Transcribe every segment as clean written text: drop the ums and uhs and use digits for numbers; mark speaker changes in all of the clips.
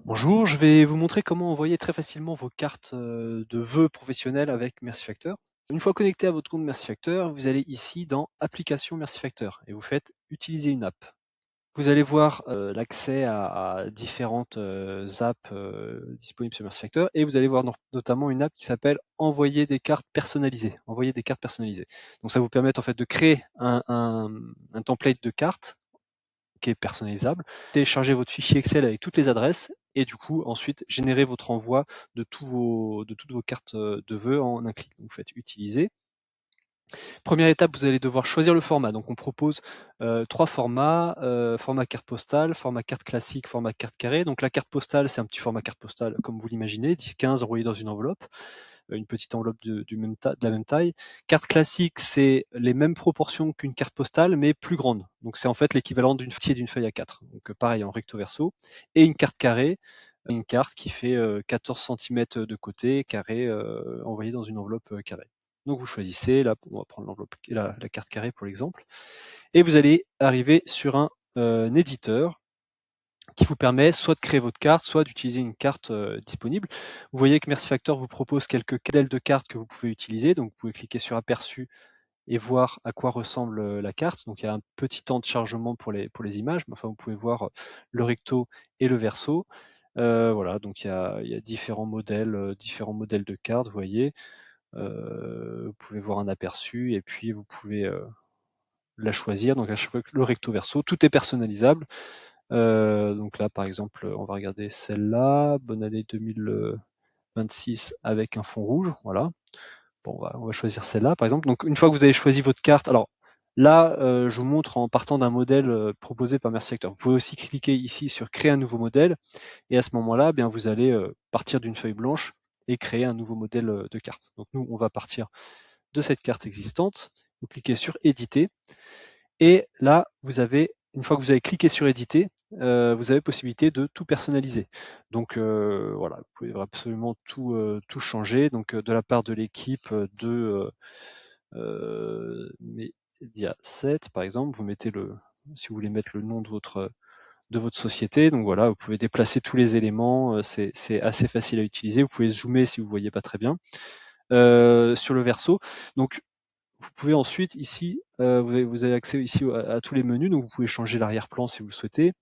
Speaker 1: Bonjour, je vais vous montrer comment envoyer très facilement vos cartes de vœux professionnels avec Mercifactor. Une fois connecté à votre compte Mercifactor, vous allez ici dans Application Mercifactor et vous faites Utiliser une app. Vous allez voir l'accès à différentes apps disponibles sur Mercifactor et vous allez voir notamment une app qui s'appelle Envoyer des cartes personnalisées. Envoyer des cartes personnalisées. Donc ça vous permet en fait de créer un template de cartes qui est personnalisable, télécharger votre fichier Excel avec toutes les adresses et du coup ensuite générer votre envoi de toutes vos cartes de vœux en un clic. Vous faites utiliser. Première étape, vous allez devoir choisir le format. Donc on propose 3 formats, format carte postale, format carte classique, format carte carrée. Donc la carte postale, c'est un petit format carte postale comme vous l'imaginez, 10-15 envoyé dans une enveloppe, une petite enveloppe de la même taille. Carte classique, c'est les mêmes proportions qu'une carte postale, mais plus grande. Donc c'est en fait l'équivalent d'une feuille A4. Donc pareil en recto verso. Et une carte carrée, une carte qui fait 14 cm de côté, carré, envoyée dans une enveloppe carrée. Donc vous choisissez, là on va prendre la carte carrée pour l'exemple, et vous allez arriver sur un éditeur qui vous permet soit de créer votre carte, soit d'utiliser une carte disponible. Vous voyez que Mercifactor vous propose quelques modèles de cartes que vous pouvez utiliser, donc vous pouvez cliquer sur aperçu et voir à quoi ressemble la carte. Donc il y a un petit temps de chargement pour les images, mais enfin vous pouvez voir le recto et le verso. Voilà, donc il y a différents modèles de cartes, vous voyez. Vous pouvez voir un aperçu et puis vous pouvez la choisir. Donc à chaque fois le recto verso, tout est personnalisable. Donc là par exemple, on va regarder celle-là, bonne année 2026 avec un fond rouge, voilà. Bon, on va choisir celle-là par exemple. Donc une fois que vous avez choisi votre carte, alors là je vous montre en partant d'un modèle proposé par Mercifactor. Vous pouvez aussi cliquer ici sur créer un nouveau modèle et à ce moment-là, bien vous allez partir d'une feuille blanche et créer un nouveau modèle de carte. Donc nous, on va partir de cette carte existante. Vous cliquez sur éditer et là, vous avez, une fois que vous avez cliqué sur éditer, vous avez possibilité de tout personnaliser. Donc voilà, vous pouvez absolument tout changer. Donc de la part de l'équipe de Mediaset, par exemple, vous mettez si vous voulez mettre le nom de votre société. Donc voilà, vous pouvez déplacer tous les éléments, c'est assez facile à utiliser. Vous pouvez zoomer si vous voyez pas très bien. Sur le verso, donc vous pouvez ensuite ici, vous avez accès ici à tous les menus, donc vous pouvez changer l'arrière-plan si vous le souhaitez.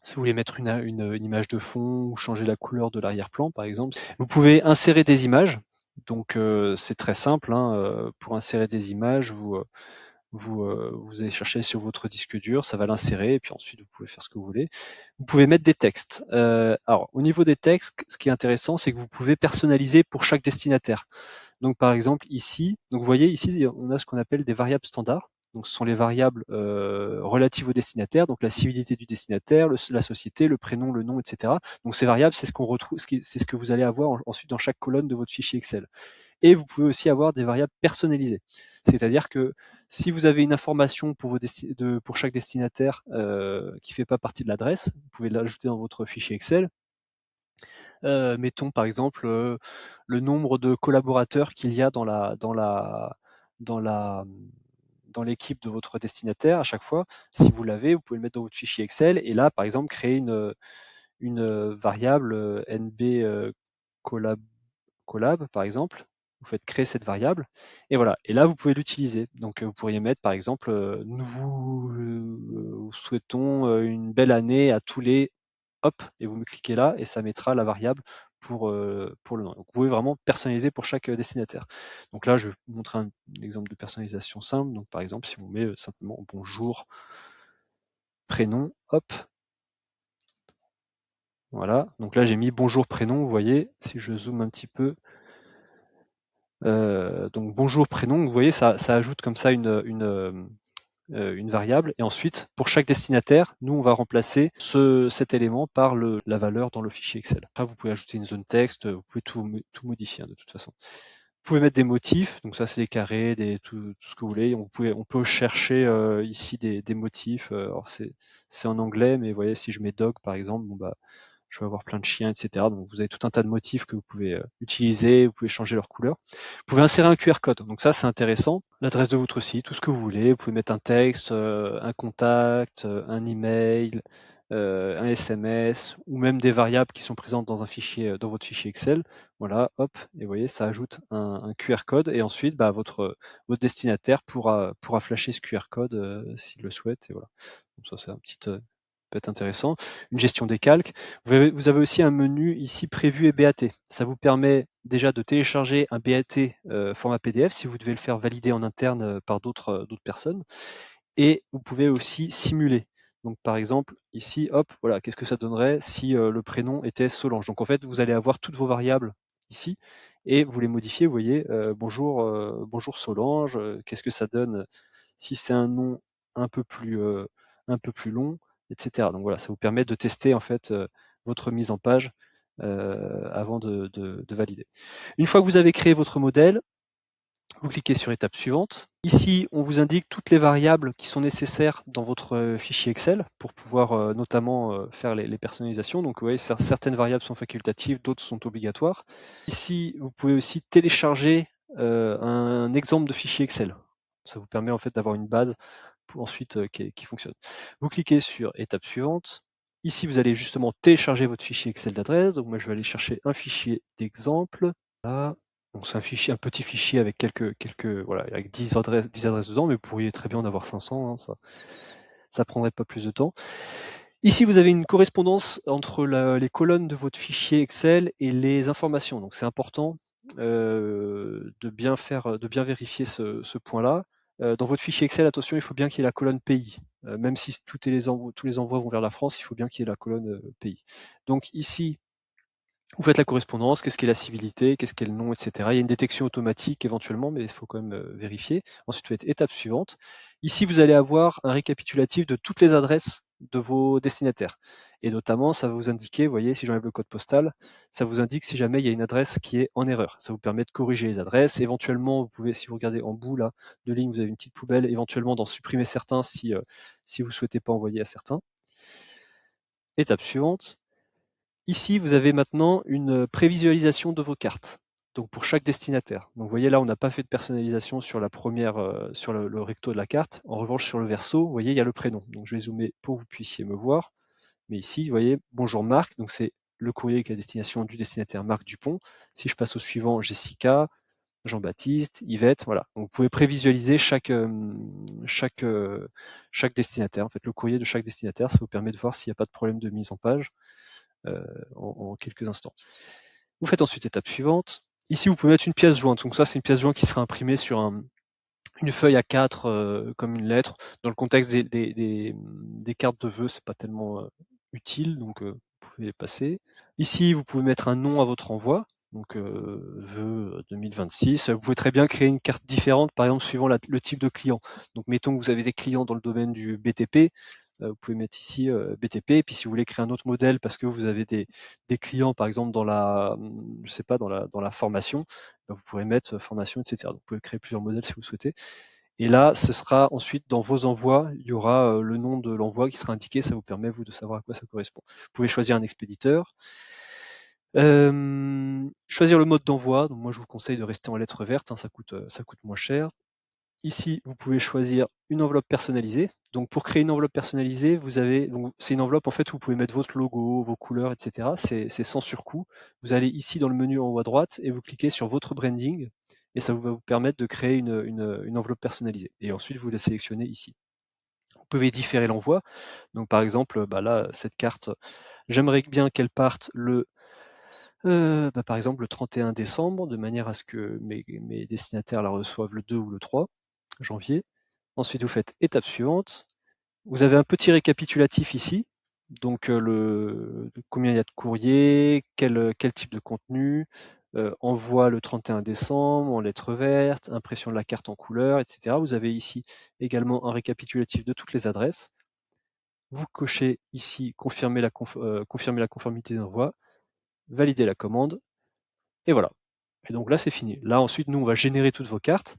Speaker 1: Si vous voulez mettre une image de fond ou changer la couleur de l'arrière-plan par exemple. Vous pouvez insérer des images, donc c'est très simple, hein, pour insérer des images, vous allez chercher sur votre disque dur, ça va l'insérer, et puis ensuite vous pouvez faire ce que vous voulez. Vous pouvez mettre des textes. Alors au niveau des textes, ce qui est intéressant, c'est que vous pouvez personnaliser pour chaque destinataire. Donc par exemple ici, donc vous voyez ici, on a ce qu'on appelle des variables standards. Donc ce sont les variables relatives au destinataire, donc la civilité du destinataire, la société, le prénom, le nom, etc. Donc ces variables, c'est ce qu'on retrouve, c'est ce que vous allez avoir ensuite dans chaque colonne de votre fichier Excel. Et vous pouvez aussi avoir des variables personnalisées. C'est-à-dire que si vous avez une information pour chaque destinataire qui ne fait pas partie de l'adresse, vous pouvez l'ajouter dans votre fichier Excel. Mettons par exemple le nombre de collaborateurs qu'il y a dans l'équipe de votre destinataire à chaque fois. Si vous l'avez, vous pouvez le mettre dans votre fichier Excel et là, par exemple, créer une variable NB collab, par exemple. Vous faites créer cette variable et voilà. Et là, vous pouvez l'utiliser. Donc, vous pourriez mettre, par exemple, nous vous souhaitons une belle année à tous les hop, et vous me cliquez là et ça mettra la variable pour le nom. Donc, vous pouvez vraiment personnaliser pour chaque destinataire. Donc là, je vais vous montrer un exemple de personnalisation simple. Donc par exemple, si on met simplement bonjour, prénom, hop, voilà. Donc là, j'ai mis bonjour, prénom, vous voyez, si je zoome un petit peu, donc bonjour, prénom, vous voyez, ça ajoute comme ça une variable, et ensuite, pour chaque destinataire, nous, on va remplacer cet élément par la valeur dans le fichier Excel. Après, vous pouvez ajouter une zone texte, vous pouvez tout modifier hein, de toute façon. Vous pouvez mettre des motifs, donc ça c'est des carrés, tout ce que vous voulez. On peut chercher ici des motifs. Alors c'est en anglais, mais vous voyez, si je mets dog par exemple, bon bah je vais avoir plein de chiens, etc. Donc vous avez tout un tas de motifs que vous pouvez utiliser, vous pouvez changer leur couleur. Vous pouvez insérer un QR code, donc ça c'est intéressant. L'adresse de votre site, tout ce que vous voulez. Vous pouvez mettre un texte, un contact, un email, un SMS ou même des variables qui sont présentes dans un fichier, dans votre fichier Excel. Voilà, hop, et vous voyez, ça ajoute un QR code et ensuite, bah, votre destinataire pourra flasher ce QR code, s'il le souhaite et voilà. Donc ça, c'est un petit, peut être intéressant. Une gestion des calques. Vous avez aussi un menu ici prévu et BAT. Ça vous permet déjà de télécharger un BAT, format PDF si vous devez le faire valider en interne, par d'autres personnes et vous pouvez aussi simuler. Donc par exemple, ici, hop, voilà, qu'est-ce que ça donnerait si le prénom était Solange. Donc en fait, vous allez avoir toutes vos variables ici et vous les modifiez, vous voyez, bonjour Solange, qu'est-ce que ça donne si c'est un nom un peu plus long, etc. Donc voilà, ça vous permet de tester en fait votre mise en page avant de valider. Une fois que vous avez créé votre modèle, vous cliquez sur étape suivante. Ici, on vous indique toutes les variables qui sont nécessaires dans votre fichier Excel pour pouvoir notamment faire les personnalisations. Donc vous voyez, certaines variables sont facultatives, d'autres sont obligatoires. Ici, vous pouvez aussi télécharger un exemple de fichier Excel. Ça vous permet en fait d'avoir une base pour ensuite qui fonctionne. Vous cliquez sur étape suivante. Ici, vous allez justement télécharger votre fichier Excel d'adresse. Donc moi, je vais aller chercher un fichier d'exemple. Là. Donc c'est un petit fichier avec voilà, avec 10 adresses dedans, mais vous pourriez très bien en avoir 500, hein, ça prendrait pas plus de temps. Ici, vous avez une correspondance entre les colonnes de votre fichier Excel et les informations. Donc c'est important de bien vérifier ce point-là. Dans votre fichier Excel, attention, il faut bien qu'il y ait la colonne pays. Même si tous les envois vont vers la France, il faut bien qu'il y ait la colonne pays. Donc ici, vous faites la correspondance, qu'est-ce qu'est la civilité, qu'est-ce qu'est le nom, etc. Il y a une détection automatique éventuellement, mais il faut quand même vérifier. Ensuite, vous faites étape suivante. Ici, vous allez avoir un récapitulatif de toutes les adresses de vos destinataires. Et notamment, ça va vous indiquer, vous voyez, si j'enlève le code postal, ça vous indique si jamais il y a une adresse qui est en erreur. Ça vous permet de corriger les adresses. Éventuellement, vous pouvez, si vous regardez en bout là, de ligne, vous avez une petite poubelle, éventuellement d'en supprimer certains si vous ne souhaitez pas envoyer à certains. Étape suivante. Ici, vous avez maintenant une prévisualisation de vos cartes, donc pour chaque destinataire. Donc vous voyez là, on n'a pas fait de personnalisation sur la première, sur le recto de la carte. En revanche, sur le verso, vous voyez, il y a le prénom. Donc je vais zoomer pour que vous puissiez me voir. Mais ici, vous voyez, bonjour Marc, donc c'est le courrier qui est à destination du destinataire Marc Dupont. Si je passe au suivant, Jessica, Jean-Baptiste, Yvette, voilà. Donc vous pouvez prévisualiser chaque destinataire, en fait, le courrier de chaque destinataire. Ça vous permet de voir s'il n'y a pas de problème de mise en page. En quelques instants. Vous faites ensuite étape suivante. Ici, vous pouvez mettre une pièce jointe. Donc ça, c'est une pièce jointe qui sera imprimée sur une feuille A4 comme une lettre. Dans le contexte des cartes de vœux, c'est pas tellement utile, donc vous pouvez les passer. Ici, vous pouvez mettre un nom à votre envoi. Donc vœux 2026. Vous pouvez très bien créer une carte différente, par exemple suivant le type de client. Donc mettons que vous avez des clients dans le domaine du BTP, vous pouvez mettre ici BTP, et puis si vous voulez créer un autre modèle parce que vous avez des clients par exemple dans la, je sais pas, dans la formation, ben, vous pourrez mettre formation, etc. Donc vous pouvez créer plusieurs modèles si vous souhaitez. Et là, ce sera ensuite dans vos envois, il y aura le nom de l'envoi qui sera indiqué, ça vous permet vous de savoir à quoi ça correspond. Vous pouvez choisir un expéditeur. Choisir le mode d'envoi, donc moi je vous conseille de rester en lettres vertes, hein, ça coûte moins cher. Ici, vous pouvez choisir une enveloppe personnalisée. Donc pour créer une enveloppe personnalisée, c'est une enveloppe en fait où vous pouvez mettre votre logo, vos couleurs, etc. C'est sans surcoût. Vous allez ici dans le menu en haut à droite et vous cliquez sur votre branding et ça va vous permettre de créer une enveloppe personnalisée. Et ensuite, vous la sélectionnez ici. Vous pouvez différer l'envoi. Donc par exemple, bah là, cette carte, j'aimerais bien qu'elle parte par exemple le 31 décembre, de manière à ce que mes destinataires la reçoivent le 2 ou le 3 janvier. Ensuite, vous faites étape suivante. Vous avez un petit récapitulatif ici. Donc, combien il y a de courriers, quel type de contenu, envoi le 31 décembre, en lettres vertes, impression de la carte en couleur, etc. Vous avez ici également un récapitulatif de toutes les adresses. Vous cochez ici confirmer la conformité d'envoi, valider la commande, et voilà. Et donc là, c'est fini. Là, ensuite, nous, on va générer toutes vos cartes.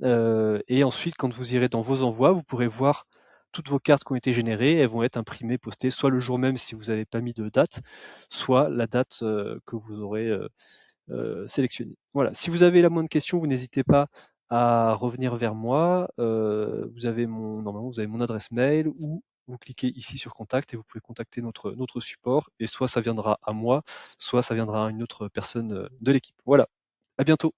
Speaker 1: Et ensuite, quand vous irez dans vos envois, vous pourrez voir toutes vos cartes qui ont été générées. Elles vont être imprimées, postées, soit le jour même si vous n'avez pas mis de date, soit la date que vous aurez sélectionnée. Voilà. Si vous avez la moindre question, vous n'hésitez pas à revenir vers moi. Normalement, vous avez mon adresse mail ou vous cliquez ici sur contact et vous pouvez contacter notre support et soit ça viendra à moi, soit ça viendra à une autre personne, de l'équipe. Voilà, à bientôt.